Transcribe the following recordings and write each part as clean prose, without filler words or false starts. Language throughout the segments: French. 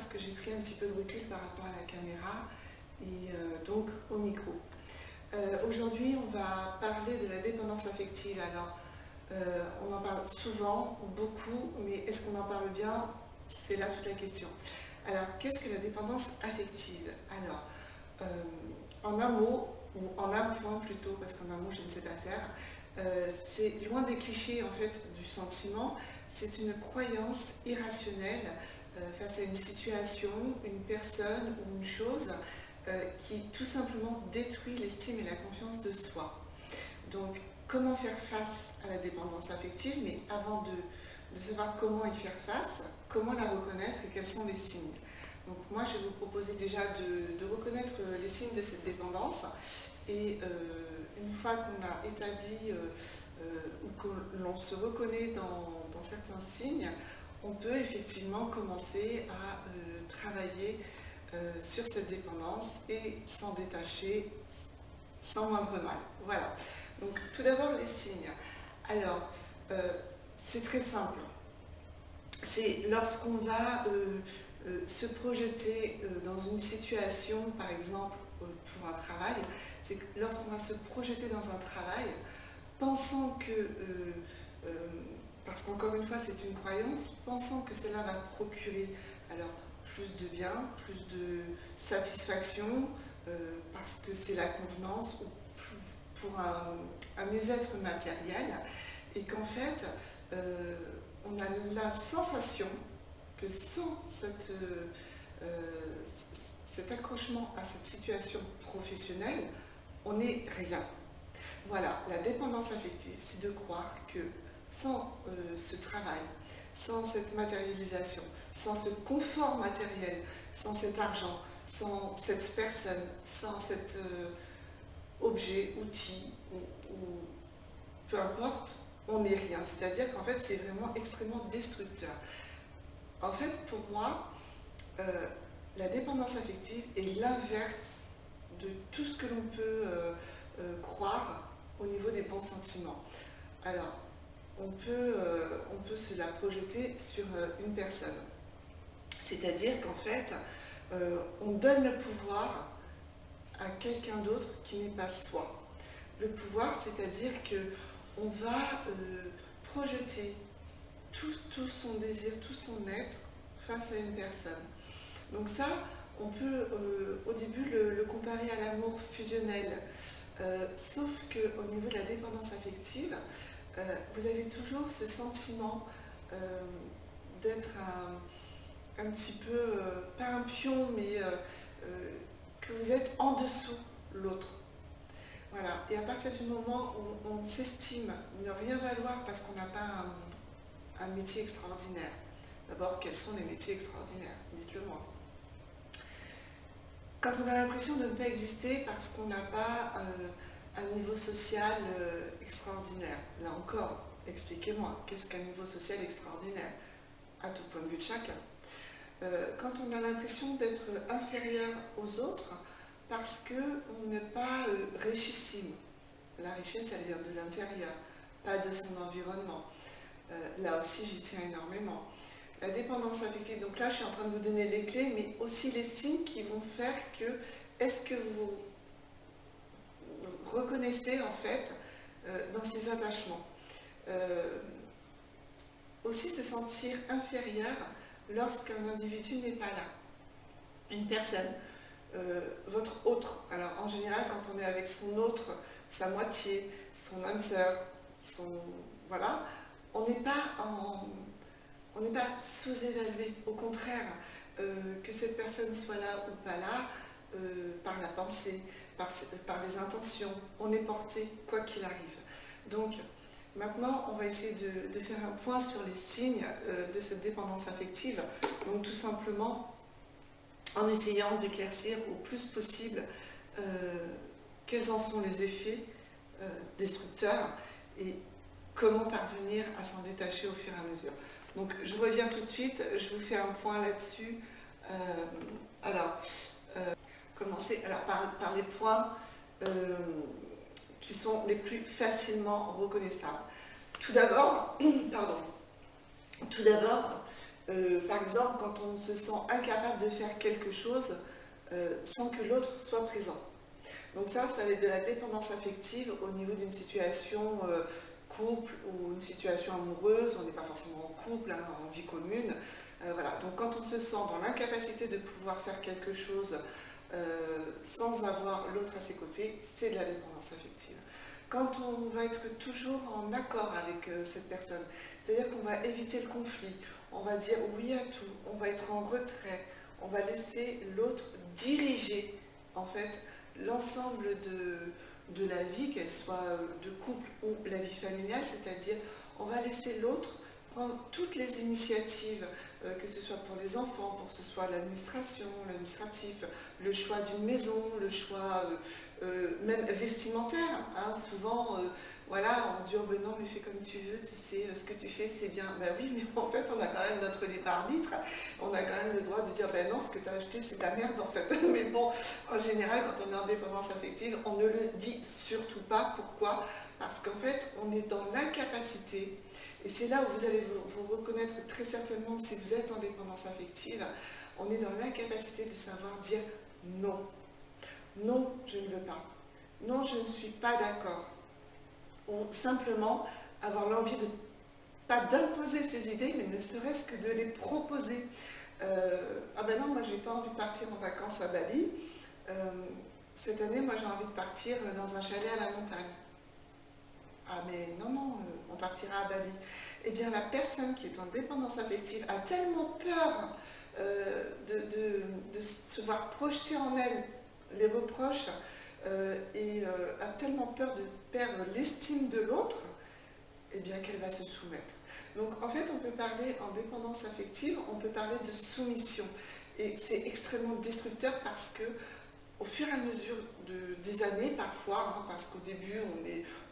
parce que j'ai pris un petit peu de recul par rapport à la caméra et donc au micro. Aujourd'hui, on va parler de la dépendance affective. Alors, on en parle souvent, beaucoup, mais est-ce qu'on en parle bien? C'est là toute la question. Alors, qu'est-ce que la dépendance affective? Alors, en un mot, ou en un point plutôt, parce qu'en un mot, je ne sais pas faire, c'est loin des clichés en fait du sentiment, c'est une croyance irrationnelle face à une situation, une personne ou une chose qui tout simplement détruit l'estime et la confiance de soi. Donc, comment faire face à la dépendance affective? Mais avant de savoir comment y faire face, comment la reconnaître et quels sont les signes? Donc moi, je vais vous proposer déjà de reconnaître les signes de cette dépendance et une fois qu'on a établi ou que l'on se reconnaît dans certains signes, on peut effectivement commencer à travailler sur cette dépendance et s'en détacher sans moindre mal. Voilà. Donc tout d'abord les signes. Alors, c'est très simple. C'est lorsqu'on va se projeter dans une situation, par exemple pour un travail, c'est lorsqu'on va se projeter dans un travail, pensant que, parce qu'encore une fois c'est une croyance, pensant que cela va procurer alors plus de bien, plus de satisfaction, parce que c'est la convenance, ou pour un mieux-être matériel, et qu'en fait, on a la sensation que sans cet accrochement à cette situation professionnelle, on n'est rien. Voilà, la dépendance affective, c'est de croire que sans ce travail, sans cette matérialisation, sans ce confort matériel, sans cet argent, sans cette personne, sans cet objet, outil, ou peu importe, on n'est rien. C'est-à-dire qu'en fait, c'est vraiment extrêmement destructeur. En fait, pour moi, la dépendance affective est l'inverse de tout ce que l'on peut croire au niveau des bons sentiments. Alors, on peut se la projeter sur une personne. C'est-à-dire qu'en fait, on donne le pouvoir à quelqu'un d'autre qui n'est pas soi. Le pouvoir, c'est-à-dire qu'on va projeter tout son désir, tout son être face à une personne. Donc ça, on peut au début le comparer à l'amour fusionnel, sauf qu'au niveau de la dépendance affective, vous avez toujours ce sentiment d'être un petit peu, pas un pion, mais que vous êtes en dessous l'autre. Voilà. Et à partir du moment où on s'estime ne rien valoir parce qu'on n'a pas un métier extraordinaire. D'abord, quels sont les métiers extraordinaires? Dites-le moi. Quand on a l'impression de ne pas exister parce qu'on n'a pas un niveau social extraordinaire. Là encore, expliquez-moi, qu'est-ce qu'un niveau social extraordinaire? À tout point de vue de chacun. Quand on a l'impression d'être inférieur aux autres parce qu'on n'est pas richissime. La richesse, elle vient de l'intérieur, pas de son environnement. Là aussi, j'y tiens énormément. La dépendance affective, donc là, je suis en train de vous donner les clés, mais aussi les signes qui vont faire que, est-ce que vous reconnaissez, en fait, dans ces attachements. Aussi se sentir inférieur lorsqu'un individu n'est pas là. Une personne, votre autre, alors en général, quand on est avec son autre, sa moitié, son âme sœur, voilà, on n'est pas sous-évalué. Au contraire, que cette personne soit là ou pas là, par la pensée, par les intentions, on est porté quoi qu'il arrive. Donc, maintenant, on va essayer de faire un point sur les signes de cette dépendance affective. Donc, tout simplement, en essayant d'éclaircir au plus possible quels en sont les effets destructeurs et comment parvenir à s'en détacher au fur et à mesure. Donc je reviens tout de suite, je vous fais un point là-dessus. Commencer par les points qui sont les plus facilement reconnaissables. Tout d'abord, Par exemple, quand on se sent incapable de faire quelque chose sans que l'autre soit présent. Donc ça va être de la dépendance affective au niveau d'une situation couple ou une situation amoureuse. On n'est pas forcément en couple, hein, en vie commune. Voilà. Donc quand on se sent dans l'incapacité de pouvoir faire quelque chose sans avoir l'autre à ses côtés, c'est de la dépendance affective. Quand on va être toujours en accord avec cette personne, c'est-à-dire qu'on va éviter le conflit, on va dire oui à tout, on va être en retrait, on va laisser l'autre diriger en fait l'ensemble de la vie, qu'elle soit de couple ou la vie familiale, c'est-à-dire on va laisser l'autre prendre toutes les initiatives, que ce soit pour les enfants, pour que ce soit l'administration, l'administratif, le choix d'une maison, le choix même vestimentaire. Hein, souvent, voilà, on dit oh, ben non, mais fais comme tu veux, tu sais, ce que tu fais, c'est bien. Ben oui, mais en fait, on a quand même notre libre arbitre, on a quand même le droit de dire ben non, ce que tu as acheté, c'est ta merde en fait. Mais bon, en général, quand on est en dépendance affective, on ne le dit surtout pas. Pourquoi ? Parce qu'en fait, on est dans l'incapacité, et c'est là où vous allez vous reconnaître très certainement si vous êtes en dépendance affective, on est dans l'incapacité de savoir dire non. Non, je ne veux pas. Non, je ne suis pas d'accord. Ou simplement avoir l'envie de, pas d'imposer ses idées, mais ne serait-ce que de les proposer. Ah ben non, moi j'ai pas envie de partir en vacances à Bali. Cette année, moi j'ai envie de partir dans un chalet à la montagne. Ah mais non, non, on partira à Bali. Eh bien la personne qui est en dépendance affective a tellement peur de se voir projeter en elle les reproches et a tellement peur de perdre l'estime de l'autre, eh bien qu'elle va se soumettre. Donc en fait on peut parler en dépendance affective, on peut parler de soumission. Et c'est extrêmement destructeur parce que au fur et à mesure des années, parfois, hein, parce qu'au début,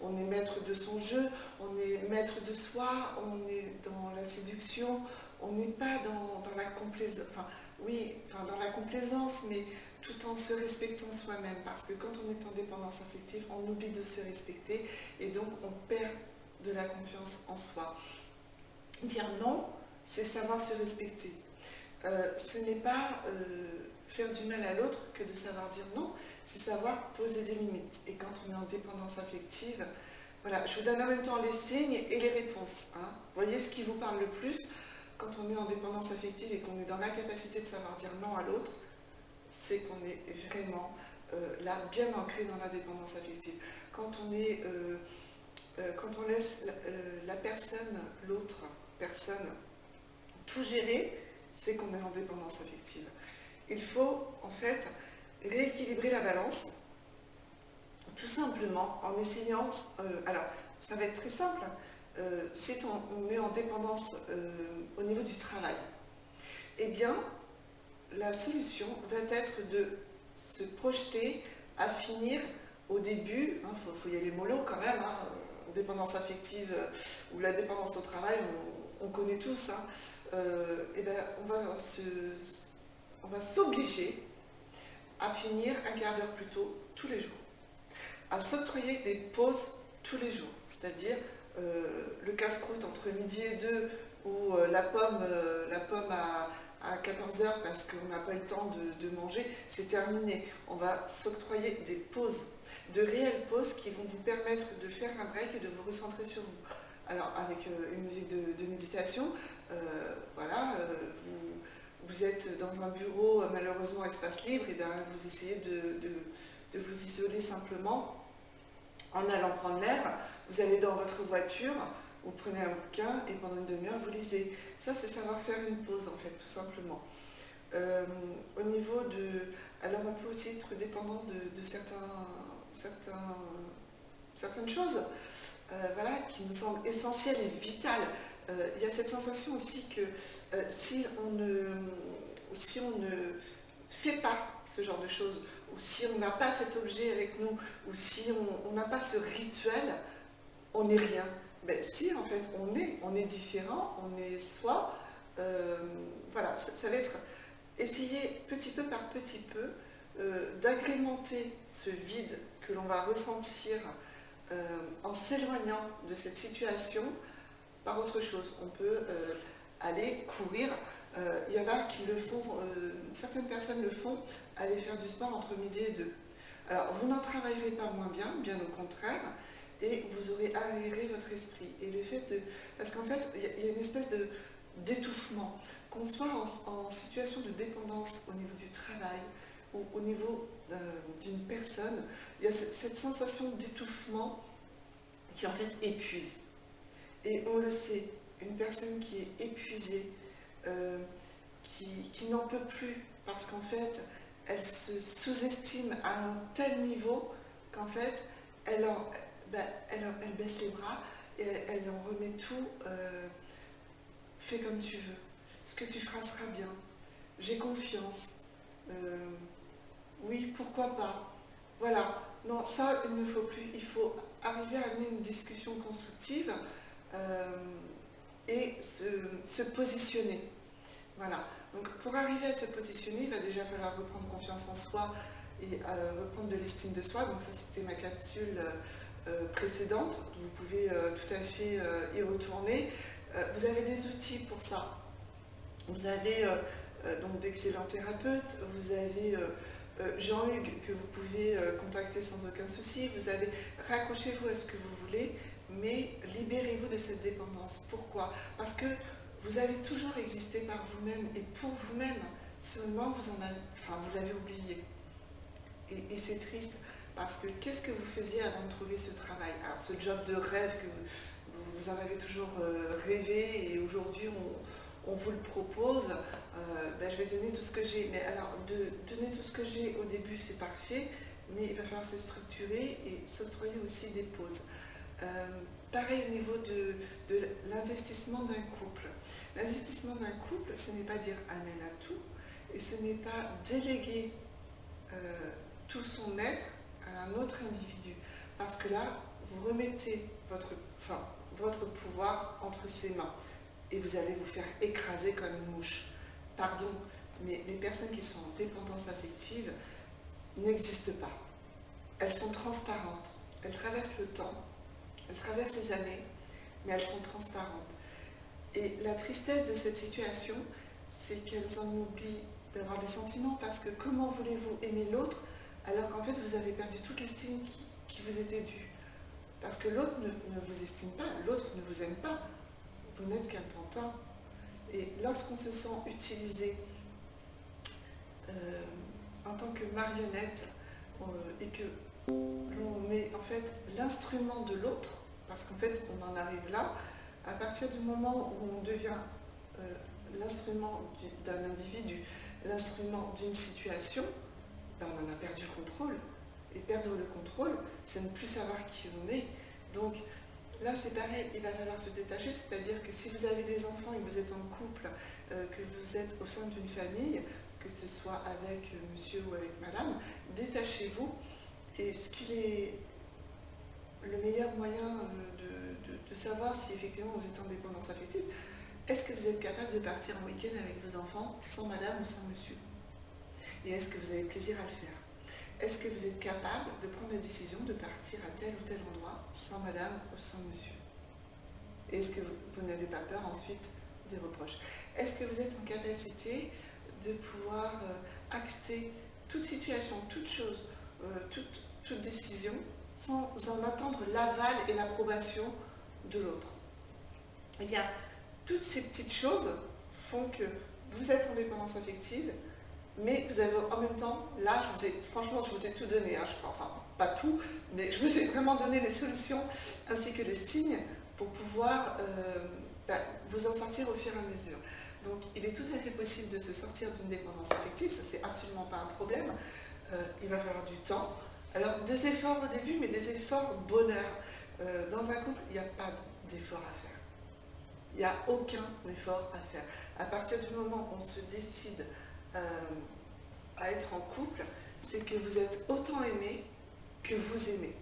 on est maître de son jeu, on est maître de soi, on est dans la séduction, on n'est pas dans la complaisance, enfin, oui, enfin, dans la complaisance, mais tout en se respectant soi-même, parce que quand on est en dépendance affective, on oublie de se respecter, et donc on perd de la confiance en soi. Dire non, c'est savoir se respecter. Ce n'est pas faire du mal à l'autre que de savoir dire non, c'est savoir poser des limites. Et quand on est en dépendance affective, voilà, je vous donne en même temps les signes et les réponses. Hein. Voyez ce qui vous parle le plus quand on est en dépendance affective et qu'on est dans l'incapacité de savoir dire non à l'autre, c'est qu'on est vraiment là, bien ancré dans la dépendance affective. Quand on laisse la personne, l'autre personne, tout gérer, c'est qu'on est en dépendance affective. Il faut en fait rééquilibrer la balance, tout simplement en essayant, alors ça va être très simple, si on est en dépendance au niveau du travail, eh bien la solution va être de se projeter à finir au début, il faut y aller mollo quand même, hein, dépendance affective ou la dépendance au travail, on connaît tous, hein, eh ben, on va s'obliger à finir un quart d'heure plus tôt tous les jours, à s'octroyer des pauses tous les jours, c'est-à-dire le casse-croûte entre midi et 2 ou la pomme à 14 heures parce qu'on n'a pas le temps de manger, c'est terminé. On va s'octroyer des pauses, de réelles pauses qui vont vous permettre de faire un break et de vous recentrer sur vous. Alors avec une musique de méditation, voilà, vous êtes dans un bureau, malheureusement espace libre, et bien vous essayez de vous isoler simplement en allant prendre l'air. Vous allez dans votre voiture, vous prenez un bouquin et pendant une demi-heure vous lisez. Ça c'est savoir faire une pause en fait, tout simplement. Au niveau de... Alors on peut aussi être dépendant de certaines choses voilà, qui nous semblent essentielles et vitales. Il y a cette sensation aussi que si on ne fait pas ce genre de choses, ou si on n'a pas cet objet avec nous, ou si on n'a pas ce rituel, on n'est rien. Ben si, en fait, on est différent, on est soi. Voilà, ça va être essayer petit peu par petit peu d'agrémenter ce vide que l'on va ressentir en s'éloignant de cette situation par autre chose. On peut aller courir. Il y en a qui le font, certaines personnes le font, aller faire du sport entre midi et 2. Alors, vous n'en travaillerez pas moins bien, bien au contraire, et vous aurez aéré votre esprit. Et le fait de... Parce qu'en fait, il y a une espèce d'étouffement. Qu'on soit en situation de dépendance au niveau du travail ou au niveau d'une personne, il y a cette sensation d'étouffement qui en fait épuise. Et on le sait, une personne qui est épuisée, qui n'en peut plus, parce qu'en fait, elle se sous-estime à un tel niveau qu'en fait, elle baisse les bras et elle en remet tout, fais comme tu veux, ce que tu feras sera bien, j'ai confiance, oui, pourquoi pas, voilà, non, ça il ne faut plus, il faut arriver à amener une discussion constructive et se positionner, voilà. Donc pour arriver à se positionner, il va déjà falloir reprendre confiance en soi et reprendre de l'estime de soi. Donc ça c'était ma capsule précédente, vous pouvez tout à fait y retourner. Vous avez des outils pour ça. Vous avez donc d'excellents thérapeutes, vous avez Jean-Hugues que vous pouvez contacter sans aucun souci, vous avez raccrochez-vous à ce que vous voulez, mais libérez-vous de cette dépendance. Pourquoi? Parce que vous avez toujours existé par vous-même et pour vous-même, seulement vous l'avez oublié. Et c'est triste, parce que qu'est-ce que vous faisiez avant de trouver ce travail? Alors ce job de rêve que vous en avez toujours rêvé et aujourd'hui on vous le propose, je vais donner tout ce que j'ai. Mais alors, donner tout ce que j'ai au début, c'est parfait, mais il va falloir se structurer et s'octroyer aussi des pauses. Pareil au niveau de l'investissement d'un couple. L'investissement d'un couple, ce n'est pas dire amen à tout, et ce n'est pas déléguer tout son être à un autre individu. Parce que là, vous remettez votre pouvoir entre ses mains, et vous allez vous faire écraser comme une mouche. Pardon, mais les personnes qui sont en dépendance affective n'existent pas. Elles sont transparentes, elles traversent le temps, elles traversent les années, mais elles sont transparentes. Et la tristesse de cette situation, c'est qu'elles en oublient d'avoir des sentiments, parce que comment voulez-vous aimer l'autre alors qu'en fait vous avez perdu toute l'estime qui vous était due? Parce que l'autre ne vous estime pas, l'autre ne vous aime pas, vous n'êtes qu'un pantin. Et lorsqu'on se sent utilisé en tant que marionnette et que l'on est en fait l'instrument de l'autre, parce qu'en fait on en arrive là, à partir du moment où on devient l'instrument d'un individu, l'instrument d'une situation, on en a perdu le contrôle. Et perdre le contrôle, c'est ne plus savoir qui on est. Donc là c'est pareil, il va falloir se détacher, c'est-à-dire que si vous avez des enfants et que vous êtes en couple, que vous êtes au sein d'une famille, que ce soit avec monsieur ou avec madame, détachez-vous. Et ce qu'il est le meilleur moyen de savoir si effectivement vous êtes en dépendance affective, est-ce que vous êtes capable de partir en week-end avec vos enfants sans madame ou sans monsieur? Et est-ce que vous avez plaisir à le faire? Est-ce que vous êtes capable de prendre la décision de partir à tel ou tel endroit sans madame ou sans monsieur? Est-ce que vous n'avez pas peur ensuite des reproches? Est-ce que vous êtes en capacité de pouvoir acter toute situation, toute chose, toute décision sans en attendre l'aval et l'approbation de l'autre? Eh bien, toutes ces petites choses font que vous êtes en dépendance affective, mais vous avez en même temps, là, franchement, je vous ai tout donné, hein, je crois, enfin, pas tout, mais je vous ai vraiment donné les solutions ainsi que les signes pour pouvoir vous en sortir au fur et à mesure. Donc, il est tout à fait possible de se sortir d'une dépendance affective, ça c'est absolument pas un problème, il va falloir du temps. Alors, des efforts au début, mais des efforts bonheur. Dans un couple, il n'y a pas d'effort à faire. Il n'y a aucun effort à faire. À partir du moment où on se décide à être en couple, c'est que vous êtes autant aimé que vous aimez.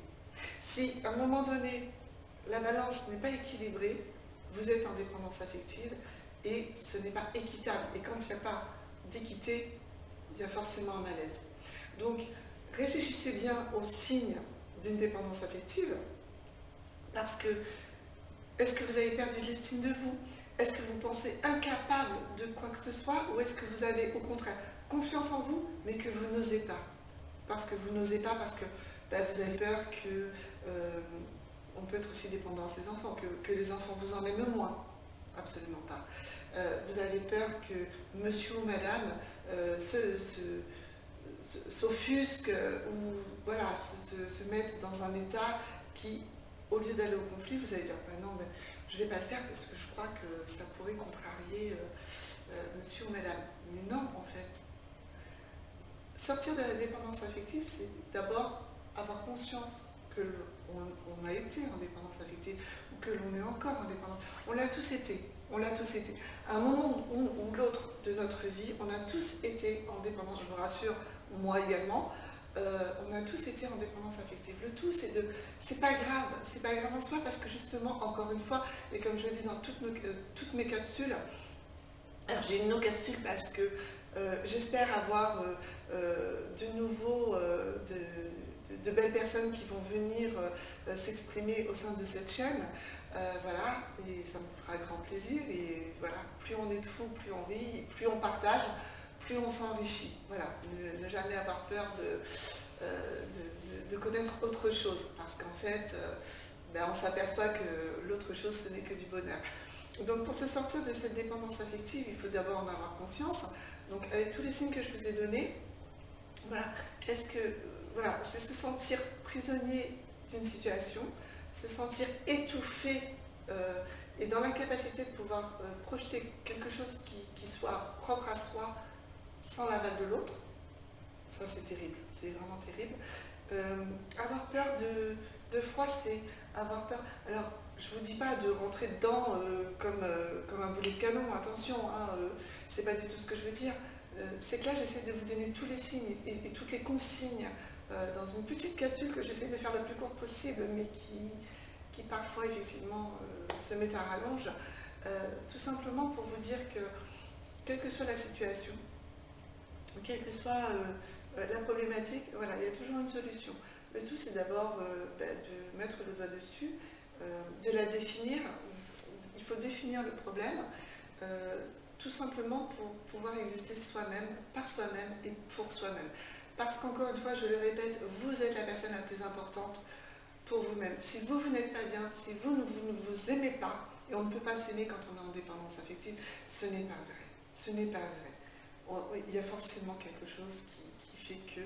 Si à un moment donné, la balance n'est pas équilibrée, vous êtes en dépendance affective et ce n'est pas équitable. Et quand il n'y a pas d'équité, il y a forcément un malaise. Donc, réfléchissez bien aux signes d'une dépendance affective, parce que est-ce que vous avez perdu de l'estime de vous? est-ce que vous pensez incapable de quoi que ce soit, ou est-ce que vous avez au contraire confiance en vous, mais que vous n'osez pas? Parce que vous n'osez pas, parce que vous avez peur que... on peut être aussi dépendant de ses enfants, que les enfants vous en aiment moins. Absolument pas. Vous avez peur que monsieur ou madame s'offusque ou voilà, se mette dans un état qui, au lieu d'aller au conflit, vous allez dire non, mais je ne vais pas le faire parce que je crois que ça pourrait contrarier monsieur ou madame. Mais non, en fait. Sortir de la dépendance affective, c'est d'abord avoir conscience que on a été en dépendance affective ou que l'on est encore en dépendance. On l'a tous été. On l'a tous été. À un moment ou l'autre de notre vie, on a tous été en dépendance. Je vous rassure, moi également. On a tous été en dépendance affective. Le tout, c'est pas grave en soi, parce que justement, encore une fois, et comme je le dis dans toutes mes capsules, alors j'ai une no-capsule parce que j'espère avoir de nouveau de belles personnes qui vont venir s'exprimer au sein de cette chaîne. Voilà, et ça me fera grand plaisir. Et voilà, plus on est de fous, plus on rit, plus on partage, plus on s'enrichit. Voilà, ne jamais avoir peur de connaître autre chose, parce qu'en fait, on s'aperçoit que l'autre chose, ce n'est que du bonheur. Donc pour se sortir de cette dépendance affective, il faut d'abord en avoir conscience. Donc avec tous les signes que je vous ai donnés, voilà, c'est se sentir prisonnier d'une situation, se sentir étouffé et dans l'incapacité de pouvoir projeter quelque chose qui soit propre à soi sans l'aval de l'autre. Ça, c'est terrible, c'est vraiment terrible. Avoir peur de froid, c'est avoir peur. Alors, je ne vous dis pas de rentrer dedans comme un boulet de canon, attention, hein, c'est pas du tout ce que je veux dire. C'est que là, j'essaie de vous donner tous les signes et toutes les consignes dans une petite capsule que j'essaie de faire la plus courte possible, mais qui parfois, effectivement, se met à rallonge. Tout simplement pour vous dire que, quelle que soit la situation, quelle que soit la problématique, voilà, il y a toujours une solution. Le tout, c'est d'abord de mettre le doigt dessus, de la définir. Il faut définir le problème, tout simplement pour pouvoir exister soi-même, par soi-même et pour soi-même. Parce qu'encore une fois, je le répète, vous êtes la personne la plus importante pour vous-même. Si vous n'êtes pas bien, si vous ne vous aimez pas, et on ne peut pas s'aimer quand on est en dépendance affective, ce n'est pas vrai. Ce n'est pas vrai. Il y a forcément quelque chose qui fait que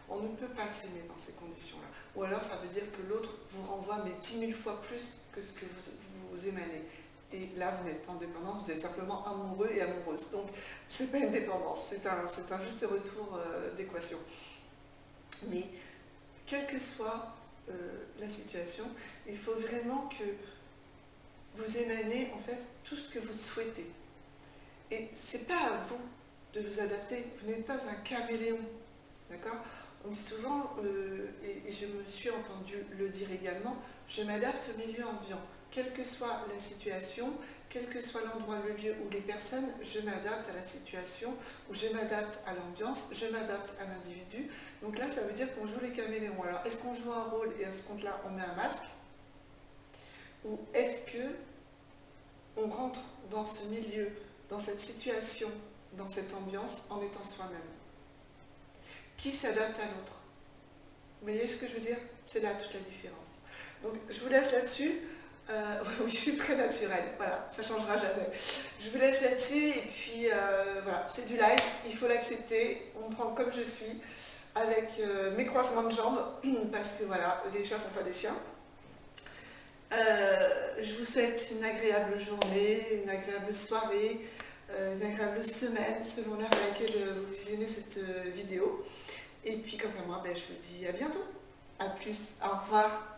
on ne peut pas s'aimer dans ces conditions-là. Ou alors ça veut dire que l'autre vous renvoie 10 000 fois plus que ce que vous émanez. Et là, vous n'êtes pas en dépendance, vous êtes simplement amoureux et amoureuse. Donc, ce n'est pas une dépendance, c'est un juste retour d'équation. Mais, quelle que soit la situation, il faut vraiment que vous émanez en fait tout ce que vous souhaitez. Et ce n'est pas à vous de vous adapter, vous n'êtes pas un caméléon, d'accord? On dit souvent, et je me suis entendu le dire également, je m'adapte au milieu ambiant. Quelle que soit la situation, quel que soit l'endroit, le lieu ou les personnes, je m'adapte à la situation, ou je m'adapte à l'ambiance, je m'adapte à l'individu. Donc là, ça veut dire qu'on joue les caméléons. Alors, est-ce qu'on joue un rôle et à ce compte-là, on met un masque? Ou est-ce que on rentre dans ce milieu, dans cette situation, dans cette ambiance, en étant soi-même? Qui s'adapte à l'autre? Vous voyez ce que je veux dire? C'est là toute la différence. Donc, je vous laisse là-dessus. Oui, je suis très naturelle, voilà, ça ne changera jamais. Je vous laisse là-dessus et puis voilà, c'est du live, il faut l'accepter, on me prend comme je suis, avec mes croisements de jambes, parce que voilà, les chats ne font pas des chiens. Je vous souhaite une agréable journée, une agréable soirée, une agréable semaine, selon l'heure à laquelle vous visionnez cette vidéo. Et puis quant à moi, je vous dis à bientôt, à plus, au revoir.